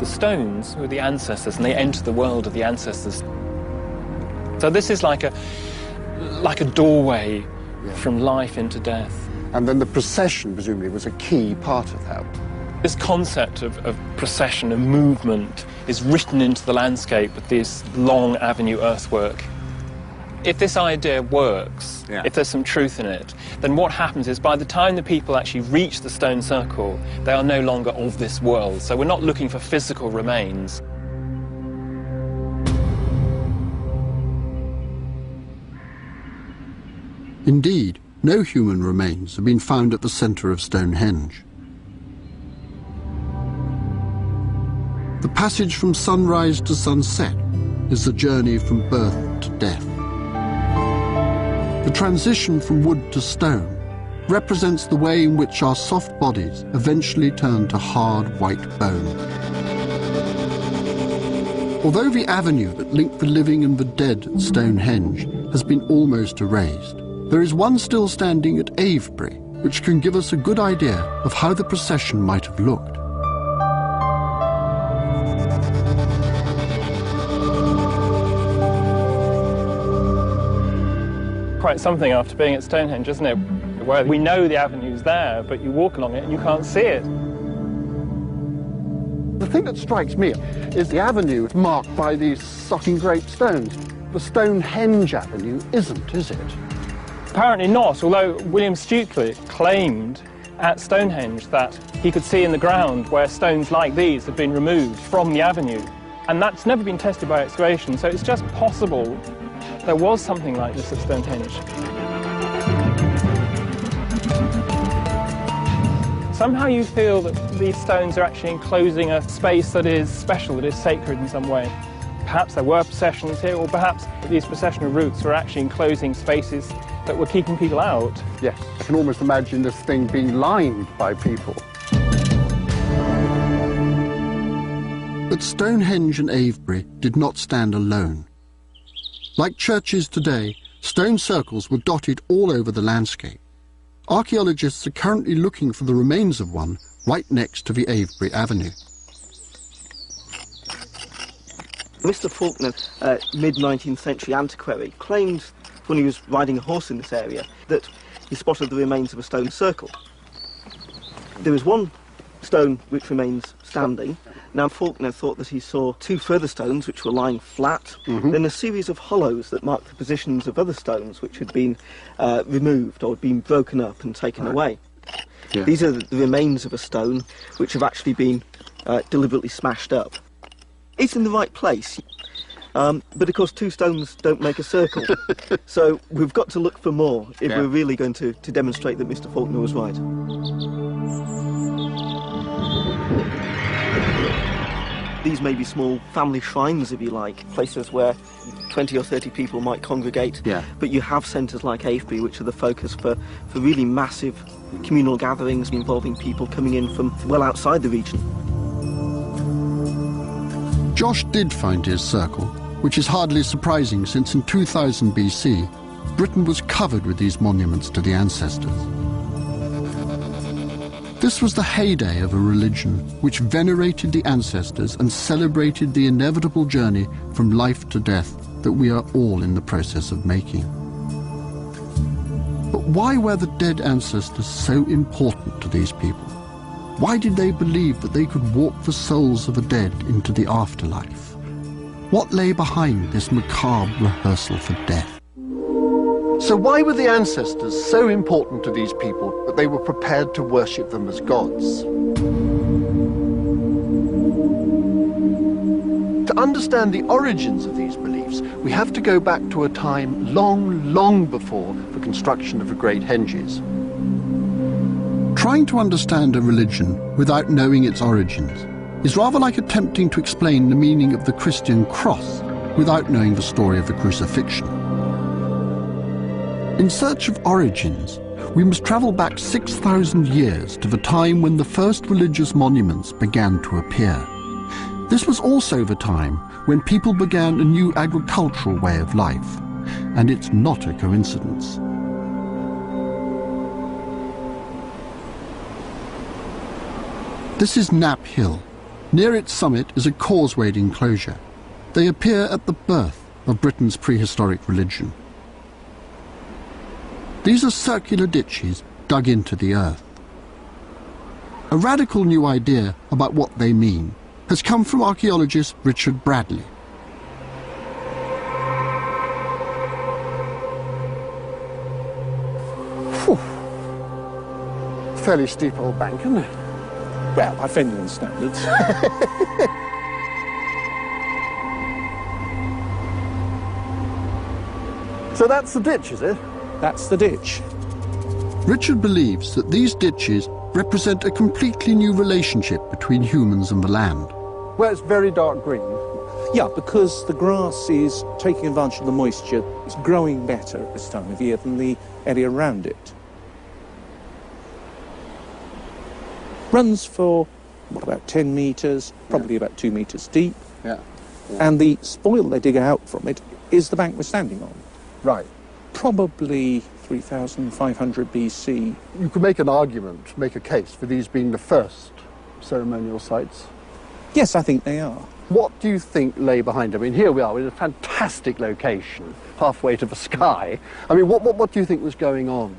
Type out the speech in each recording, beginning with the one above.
stones were the ancestors, and they enter the world of the ancestors. So this is like a doorway from life into death. And then the procession, presumably, was a key part of that. This concept of procession and movement is written into the landscape with this long avenue earthwork. If this idea works, if there's some truth in it, then what happens is by the time the people actually reach the stone circle, they are no longer of this world. So we're not looking for physical remains. Indeed, no human remains have been found at the centre of Stonehenge. The passage from sunrise to sunset is the journey from birth to death. The transition from wood to stone represents the way in which our soft bodies eventually turn to hard white bone. Although the avenue that linked the living and the dead at Stonehenge has been almost erased, there is one still standing at Avebury, which can give us a good idea of how the procession might have looked. Quite something after being at Stonehenge, isn't it? Where we know the avenue's there, but you walk along it and you can't see it. The thing that strikes me is the avenue is marked by these sucking great stones. The Stonehenge avenue isn't, is it? Apparently not, although William Stukeley claimed at Stonehenge that he could see in the ground where stones like these had been removed from the avenue. And that's never been tested by excavation, so it's just possible there was something like this at Stonehenge. Somehow you feel that these stones are actually enclosing a space that is special, that is sacred in some way. Perhaps there were processions here, or perhaps these processional routes were actually enclosing spaces that were keeping people out. Yes, I can almost imagine this thing being lined by people. But Stonehenge and Avebury did not stand alone. Like churches today, stone circles were dotted all over the landscape. Archaeologists are currently looking for the remains of one right next to the Avebury Avenue. Mr. Faulkner, mid-19th century antiquary, claimed when he was riding a horse in this area that he spotted the remains of a stone circle. There is one stone which remains standing. Now Faulkner thought that he saw two further stones which were lying flat, then a series of hollows that marked the positions of other stones which had been removed or had been broken up and taken away. Yeah. These are the remains of a stone which have actually been deliberately smashed up. It's in the right place, but of course two stones don't make a circle, so we've got to look for more if we're really going to demonstrate that Mr. Faulkner was right. These may be small family shrines, if you like, places where 20 or 30 people might congregate, but you have centres like Avebury, which are the focus for really massive communal gatherings involving people coming in from well outside the region. Josh did find his circle, which is hardly surprising since in 2000 BC, Britain was covered with these monuments to the ancestors. This was the heyday of a religion which venerated the ancestors and celebrated the inevitable journey from life to death that we are all in the process of making. But why were the dead ancestors so important to these people? Why did they believe that they could walk the souls of the dead into the afterlife? What lay behind this macabre rehearsal for death? So why were the ancestors so important to these people that they were prepared to worship them as gods? To understand the origins of these beliefs, we have to go back to a time long, long before the construction of the Great Henges. Trying to understand a religion without knowing its origins is rather like attempting to explain the meaning of the Christian cross without knowing the story of the crucifixion. In search of origins, we must travel back 6,000 years to the time when the first religious monuments began to appear. This was also the time when people began a new agricultural way of life, and it's not a coincidence. This is Knapp Hill, Near its summit is a causewayed enclosure. They appear at the birth of Britain's prehistoric religion. These are circular ditches dug into the earth. A radical new idea about what they mean has come from archaeologist Richard Bradley. Fairly steep old bank, isn't it? Well, by Fenland standards. So that's the ditch, is it? That's the ditch. Richard believes that these ditches represent a completely new relationship between humans and the land. Well, it's very dark green. Yeah, because the grass is taking advantage of the moisture. It's growing better at this time of year than the area around it. Runs for, what, about 10 metres, probably about 2 metres deep. Yeah. And the spoil they dig out from it is the bank we're standing on. Right. Probably 3,500 BC. You could make an argument, make a case for these being the first ceremonial sites. Yes, I think they are. What do you think lay behind them? I mean, here we are in a fantastic location, halfway to the sky. I mean, what do you think was going on?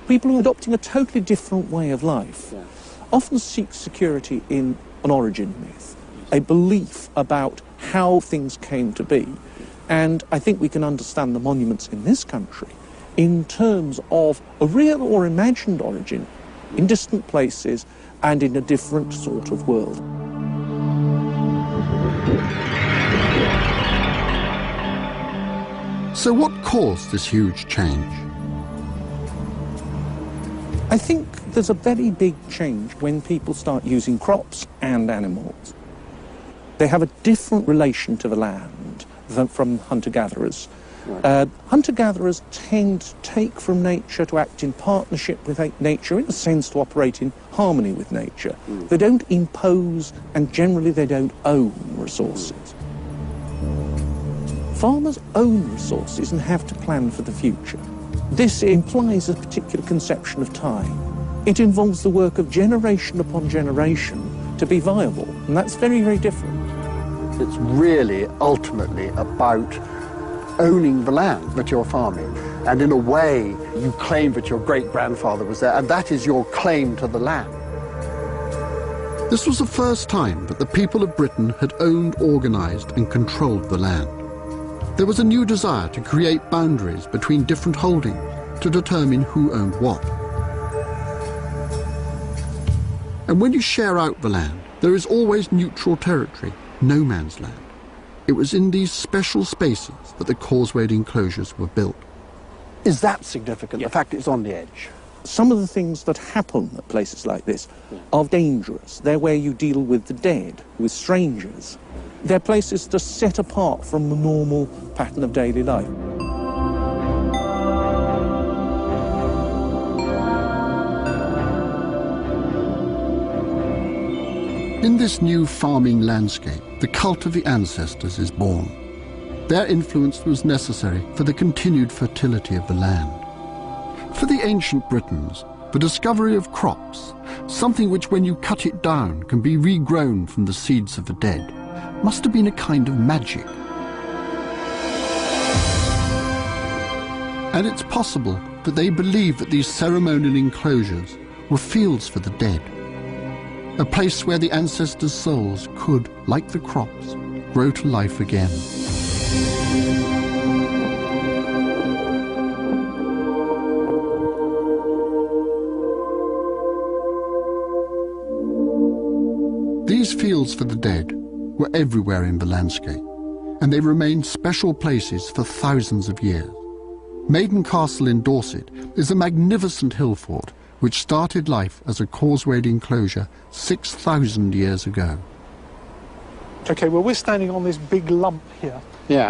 People are adopting a totally different way of life. Yeah. Often seek security in an origin myth, a belief about how things came to be. And I think we can understand the monuments in this country in terms of a real or imagined origin in distant places and in a different sort of world. So what caused this huge change? I think there's a very big change when people start using crops and animals. They have a different relation to the land than from hunter-gatherers. Right. Hunter-gatherers tend to take from nature, to act in partnership with nature, in a sense to operate in harmony with nature. They don't impose, and generally they don't own resources. Farmers own resources and have to plan for the future. This implies a particular conception of time. It involves the work of generation upon generation to be viable, and that's very, very different. It's really ultimately about owning the land that you're farming, and in a way you claim that your great-grandfather was there, and that is your claim to the land. This was the first time that the people of Britain had owned, organised and controlled the land. There was a new desire to create boundaries between different holdings to determine who owned what. And when you share out the land, there is always neutral territory, no man's land. It was in these special spaces that the causewayed enclosures were built. Is that significant, Yeah. the fact it's on the edge? Some of the things that happen at places like this are dangerous. They're where you deal with the dead, with strangers. They're places that are set apart from the normal pattern of daily life. In this new farming landscape, the cult of the ancestors is born. Their influence was necessary for the continued fertility of the land. For the ancient Britons, the discovery of crops, something which when you cut it down can be regrown from the seeds of the dead, must have been a kind of magic. And it's possible that they believed that these ceremonial enclosures were fields for the dead, a place where the ancestors' souls could, like the crops, grow to life again. These fields for the dead were everywhere in the landscape, and they remained special places for thousands of years. Maiden Castle in Dorset is a magnificent hill fort which started life as a causewayed enclosure 6,000 years ago. Okay, well, we're standing on this big lump here,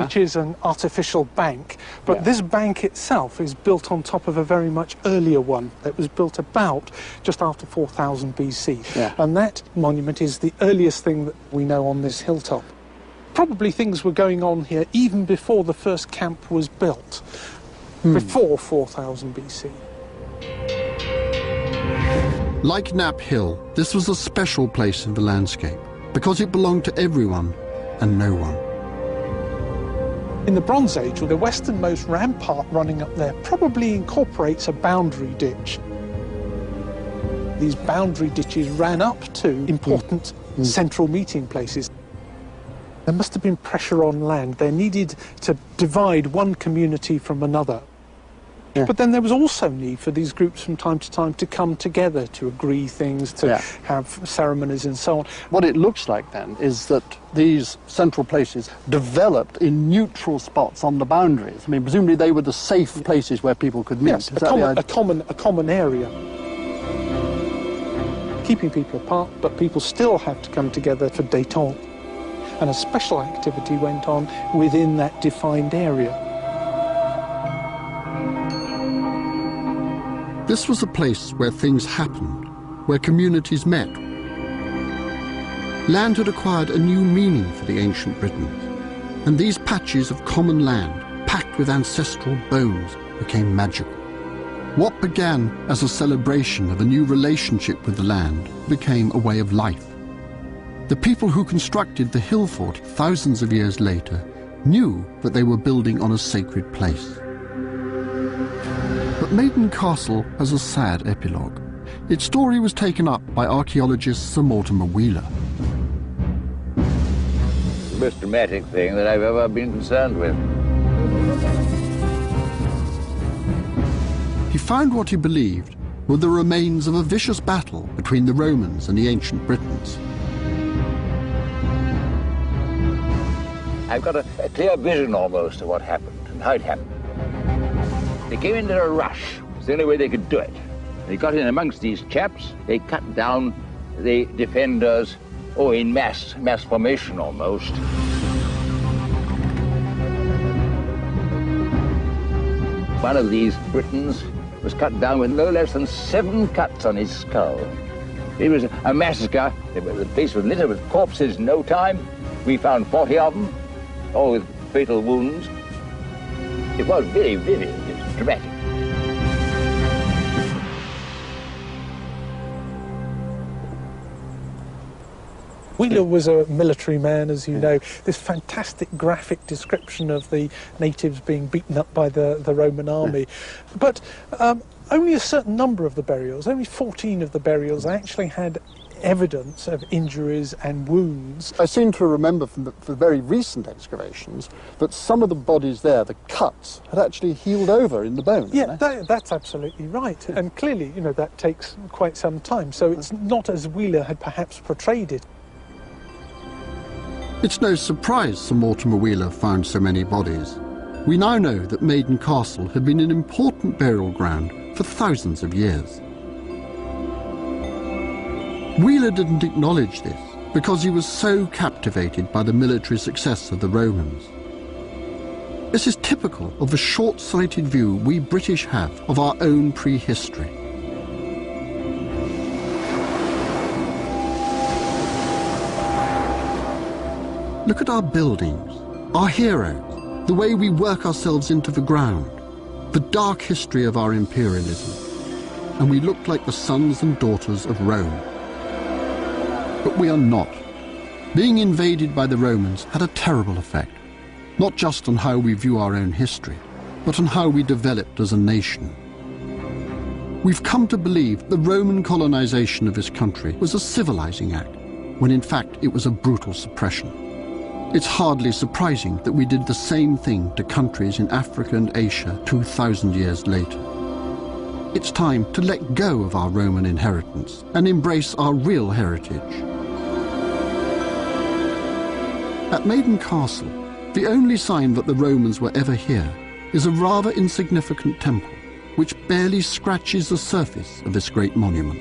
which is an artificial bank. But this bank itself is built on top of a very much earlier one that was built about just after 4000 BC. Yeah. And that monument is the earliest thing that we know on this hilltop. Probably things were going on here even before the first camp was built, before 4000 BC. Like Knapp Hill, this was a special place in the landscape. because it belonged to everyone and no one. In the Bronze Age, the westernmost rampart running up there probably incorporates a boundary ditch. These boundary ditches ran up to important central meeting places. There must have been pressure on land. They needed to divide one community from another. Yeah. But then there was also need for these groups from time to time to come together, to agree things, to have ceremonies and so on. What it looks like then is that these central places developed in neutral spots on the boundaries. I mean, presumably they were the safe places where people could meet. Yes, a common area. Keeping people apart, but people still have to come together for détente. And a special activity went on within that defined area. This was a place where things happened, where communities met. Land had acquired a new meaning for the ancient Britons, and these patches of common land, packed with ancestral bones, became magical. What began as a celebration of a new relationship with the land became a way of life. The people who constructed the hill fort thousands of years later knew that they were building on a sacred place. But Maiden Castle has a sad epilogue. Its story was taken up by archaeologist Sir Mortimer Wheeler. The most dramatic thing that I've ever been concerned with. He found what he believed were the remains of a vicious battle between the Romans and the ancient Britons. I've got a clear vision almost of what happened and how it happened. They came in a rush. It's the only way they could do it. They got in amongst these chaps. They cut down the defenders, in mass formation almost. One of these Britons was cut down with no less than 7 cuts on his skull. It was a massacre. The place was littered with corpses in no time. We found 40 of them, all with fatal wounds. It was very vivid. It was dramatic. Wheeler was a military man, as you know. This fantastic graphic description of the natives being beaten up by the Roman army. But only a certain number of the burials, only 14 of the burials, actually had evidence of injuries and wounds. I seem to remember from the very recent excavations that some of the bodies there, the cuts, had actually healed over in the bone. Yeah, that's absolutely right. And clearly, that takes quite some time. So it's not as Wheeler had perhaps portrayed it. It's no surprise Sir Mortimer Wheeler found so many bodies. We now know that Maiden Castle had been an important burial ground for thousands of years. Wheeler didn't acknowledge this because he was so captivated by the military success of the Romans. This is typical of the short-sighted view we British have of our own prehistory. Look at our buildings, our heroes, the way we work ourselves into the ground, the dark history of our imperialism, and we look like the sons and daughters of Rome. But we are not. Being invaded by the Romans had a terrible effect, not just on how we view our own history, but on how we developed as a nation. We've come to believe the Roman colonization of this country was a civilizing act, when in fact it was a brutal suppression. It's hardly surprising that we did the same thing to countries in Africa and Asia 2,000 years later. It's time to let go of our Roman inheritance and embrace our real heritage. At Maiden Castle, the only sign that the Romans were ever here is a rather insignificant temple, which barely scratches the surface of this great monument.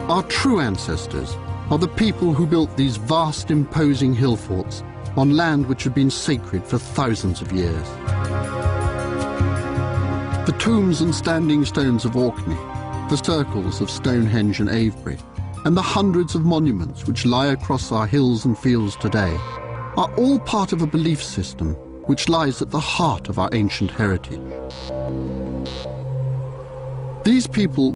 Our true ancestors are the people who built these vast, imposing hill forts on land which had been sacred for thousands of years. The tombs and standing stones of Orkney, the circles of Stonehenge and Avebury, and the hundreds of monuments which lie across our hills and fields today are all part of a belief system which lies at the heart of our ancient heritage. These people